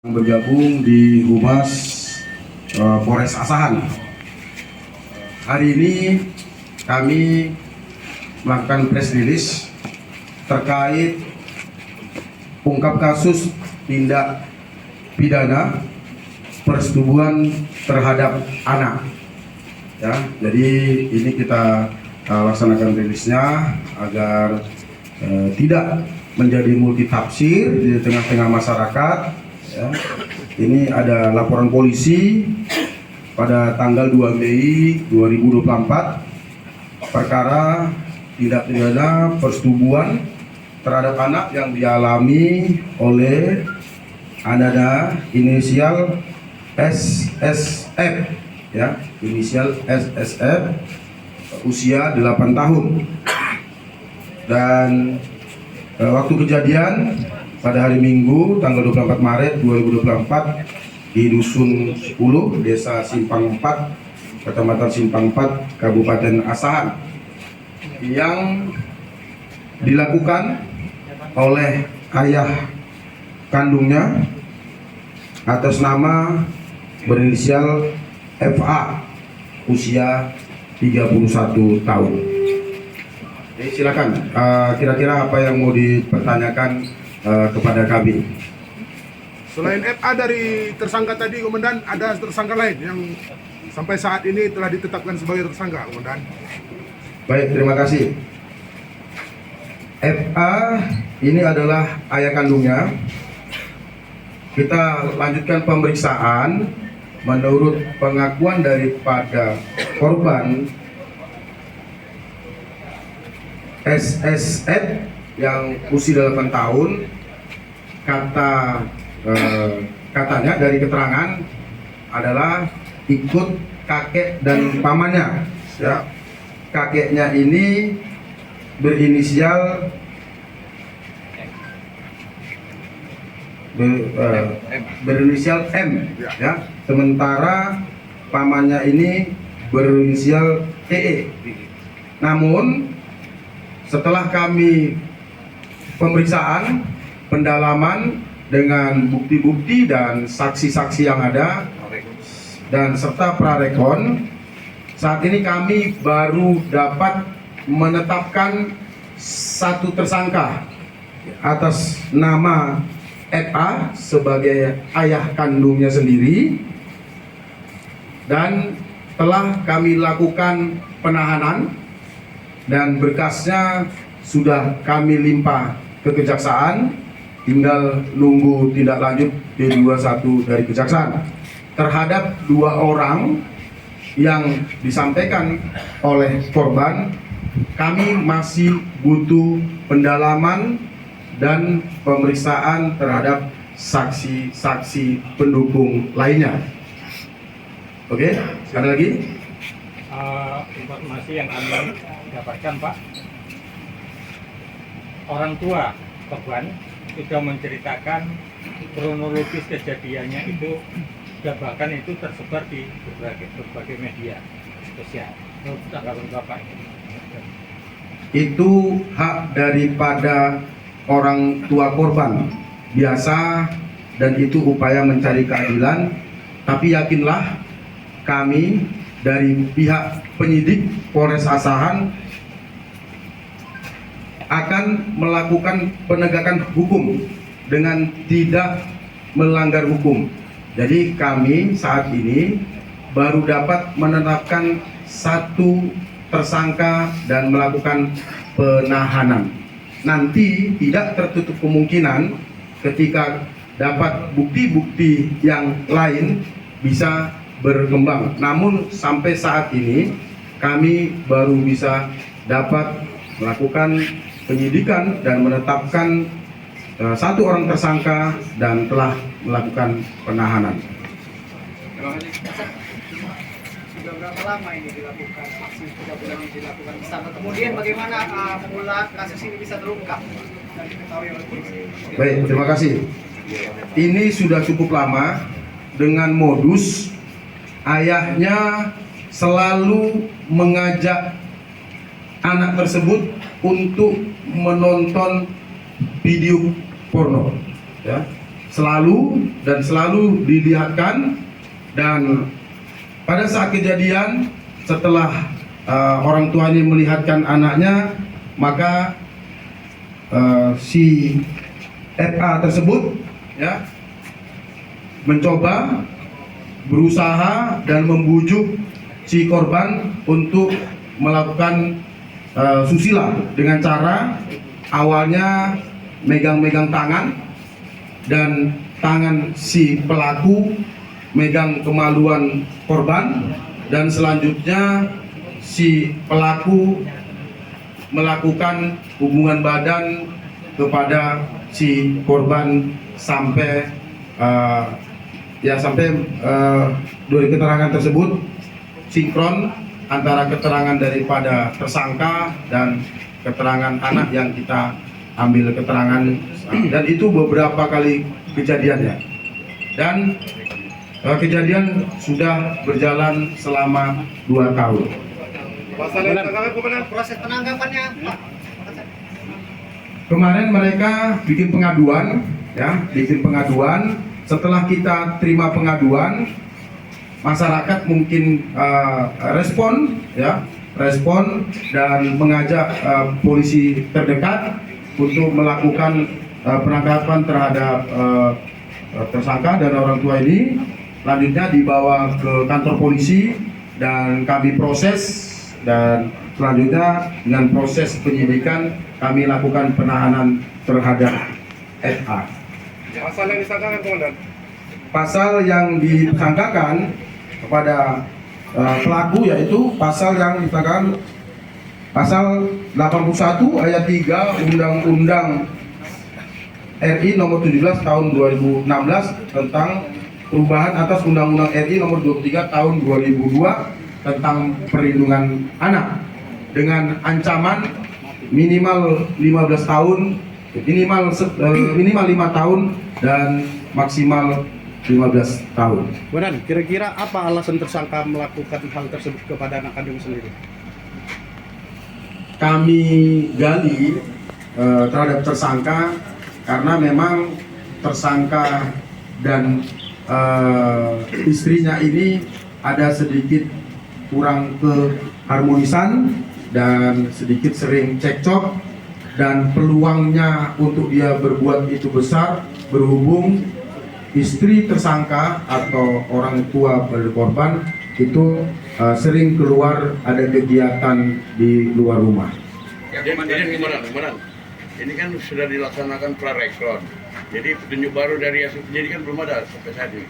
Bergabung di Humas Polres Asahan. Hari ini kami melakukan press release terkait ungkap kasus tindak pidana persetubuhan terhadap anak. Ya, jadi ini kita laksanakan rilisnya agar tidak menjadi multitafsir di tengah-tengah masyarakat. Ya, ini ada laporan polisi pada tanggal 2 Mei 2024 perkara tindak pidana persetubuhan terhadap anak yang dialami oleh ananda inisial SSF, ya, inisial SSF, usia 8 tahun. Dan waktu kejadian pada hari Minggu tanggal 24 Maret 2024 di Dusun 10, Desa Simpang 4, Kecamatan Simpang 4, Kabupaten Asahan, yang dilakukan oleh ayah kandungnya atas nama berinisial FA, usia 31 tahun. Jadi silakan, kira-kira apa yang mau dipertanyakan kepada kami. Selain FA dari tersangka tadi, Komandan, ada tersangka lain yang sampai saat ini telah ditetapkan sebagai tersangka, Komandan. Baik, terima kasih. FA ini adalah ayah kandungnya. Kita lanjutkan pemeriksaan. Menurut pengakuan daripada korban SSF yang usia 8 tahun, katanya dari keterangan adalah ikut kakek dan pamannya. Ya. Kakeknya ini berinisial berinisial M, ya. Sementara pamannya ini berinisial EE. Namun setelah kami pemeriksaan, pendalaman dengan bukti-bukti dan saksi-saksi yang ada dan serta prarekon, saat ini kami baru dapat menetapkan satu tersangka atas nama FA sebagai ayah kandungnya sendiri, dan telah kami lakukan penahanan dan berkasnya sudah kami limpah ke kejaksaan, tinggal nunggu tindak lanjut D21 dari kejaksaan. Terhadap 2 orang yang disampaikan oleh korban, kami masih butuh pendalaman dan pemeriksaan terhadap saksi-saksi pendukung lainnya. Oke, ada lagi? Informasi yang kami dapatkan, Pak, orang tua korban sudah menceritakan kronologis kejadiannya itu, dan bahkan itu tersebar di berbagai media sosial. Tanggapan Bapak ini? Itu hak daripada orang tua korban biasa, dan itu upaya mencari keadilan. Tapi yakinlah, kami dari pihak penyidik Polres Asahan akan melakukan penegakan hukum dengan tidak melanggar hukum. Jadi kami saat ini baru dapat menetapkan satu tersangka dan melakukan penahanan. Nanti tidak tertutup kemungkinan ketika dapat bukti-bukti yang lain bisa berkembang. Namun sampai saat ini kami baru bisa dapat melakukan penyidikan dan menetapkan satu orang tersangka dan telah melakukan penahanan. Sudah berapa lama ini dilakukan, aksi 3 bulan ini dilakukan bersama? Kemudian bagaimana mula kasus ini bisa terungkap dan diketahui oleh polisi? Baik, terima kasih. Ini sudah cukup lama dengan modus ayahnya selalu mengajak anak tersebut untuk menonton video porno, ya. selalu dilihatkan. Dan pada saat kejadian, setelah orang tua ini melihatkan anaknya, maka si FA tersebut ya mencoba berusaha dan membujuk si korban untuk melakukan susila dengan cara awalnya megang-megang tangan, dan tangan si pelaku megang kemaluan korban, dan selanjutnya si pelaku melakukan hubungan badan kepada si korban sampai dari keterangan tersebut sinkron antara keterangan daripada tersangka dan keterangan anak yang kita ambil keterangan, dan itu beberapa kali kejadiannya, dan kejadian sudah berjalan selama 2 tahun. Proses penangkapannya Pak. Kemarin mereka bikin pengaduan, ya, Setelah kita terima pengaduan, masyarakat mungkin respon dan mengajak polisi terdekat untuk melakukan penangkapan terhadap tersangka dan orang tua ini. Selanjutnya dibawa ke kantor polisi dan kami proses, dan selanjutnya dengan proses penyidikan kami lakukan penahanan terhadap FA. Pasal yang disangkakan, Komandan? Pasal yang disangkakan kepada pelaku yaitu pasal yang disangkakan pasal 81 ayat 3 Undang-Undang RI nomor 17 tahun 2016 tentang perubahan atas Undang-Undang RI nomor 23 tahun 2002 tentang perlindungan anak, dengan ancaman minimal 15 tahun, minimal 5 tahun dan maksimal 15 tahun. Komandan, kira-kira apa alasan tersangka melakukan hal tersebut kepada anak kandung sendiri? Kami gali terhadap tersangka karena memang tersangka dan istrinya ini ada sedikit kurang keharmonisan dan sedikit sering cekcok, dan peluangnya untuk dia berbuat itu besar berhubung istri tersangka atau orang tua dari korban itu sering keluar, ada kegiatan di luar rumah. Ya, Komandan. Ini kan sudah dilaksanakan prarekon. Jadi petunjuk baru dari hasil penyidikan belum ada sampai saat ini.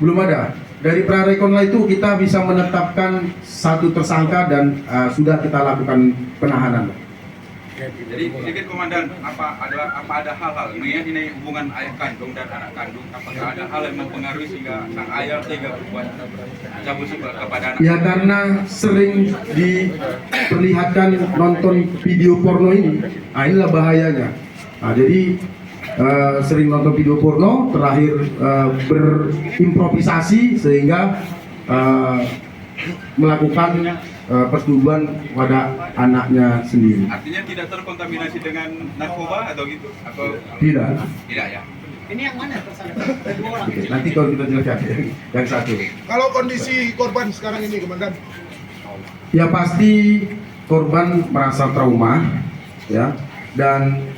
Belum ada. Dari prarekon itu kita bisa menetapkan satu tersangka dan sudah kita lakukan penahanan. Jadi sedikit Komandan, apa ada hal-hal ini hubungan ayah kandung dan anak kandung, apakah ada hal yang mempengaruhi sehingga sang ayah tega berbuat cabut kepada anak? Ya, karena sering diperlihatkan nonton video porno ini, inilah bahayanya. Jadi sering nonton video porno, terakhir berimprovisasi sehingga melakukan persetubuhan pada anaknya sendiri. Artinya tidak terkontaminasi dengan narkoba atau gitu? Atau Tidak. tidak ya? Ini yang mana tersangka? Ada 2 orang. Oke, nanti kalau kita jelaskan yang satu. Kalau kondisi korban sekarang ini, Komandan? Ya pasti korban merasa trauma, ya, dan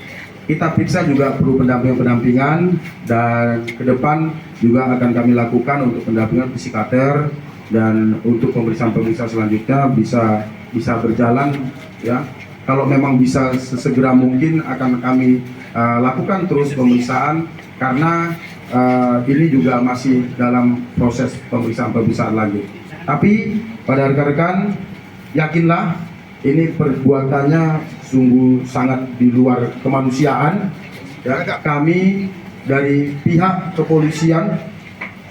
kita periksa juga perlu pendampingan, dan ke depan juga akan kami lakukan untuk pendampingan psikiater, dan untuk pemeriksaan selanjutnya bisa berjalan, ya. Kalau memang bisa sesegera mungkin akan kami lakukan terus pemeriksaan, karena ini juga masih dalam proses pemeriksaan lanjut. Tapi pada rekan-rekan, yakinlah ini perbuatannya sungguh sangat di luar kemanusiaan. Ya, kami dari pihak kepolisian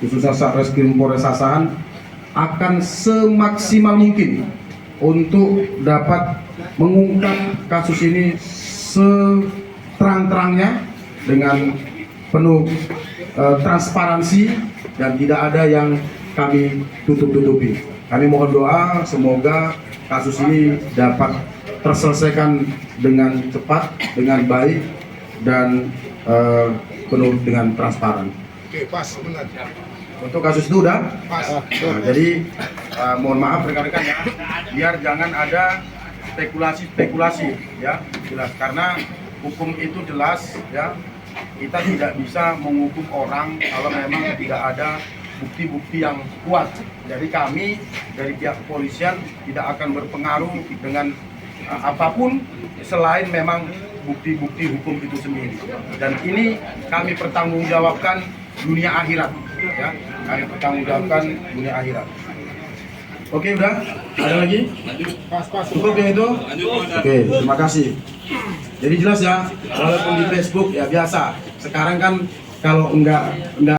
khususnya Satreskrim Polres Sasahan akan semaksimal mungkin untuk dapat mengungkap kasus ini seterang-terangnya dengan penuh transparansi dan tidak ada yang kami tutup-tutupi. Kami mohon doa semoga kasus ini dapat terselesaikan dengan cepat, dengan baik, dan penuh dengan transparan. Oke, pas komandan. Untuk kasus itu udah. Pas. Nah, jadi mohon maaf rekan-rekan ya, biar jangan ada spekulasi ya, jelas karena hukum itu jelas ya. Kita tidak bisa menghukum orang kalau memang tidak ada bukti-bukti yang kuat. Jadi kami dari pihak kepolisian tidak akan berpengaruh dengan apapun selain memang bukti-bukti hukum itu sendiri. Dan ini kami pertanggungjawabkan dunia akhirat ya. Kami pertanggungjawabkan dunia akhirat. Oke, udah? Ada lagi? Pas. Cukup yang itu? Oke, terima kasih. Jadi jelas ya, walaupun di Facebook ya biasa. Sekarang kan kalau enggak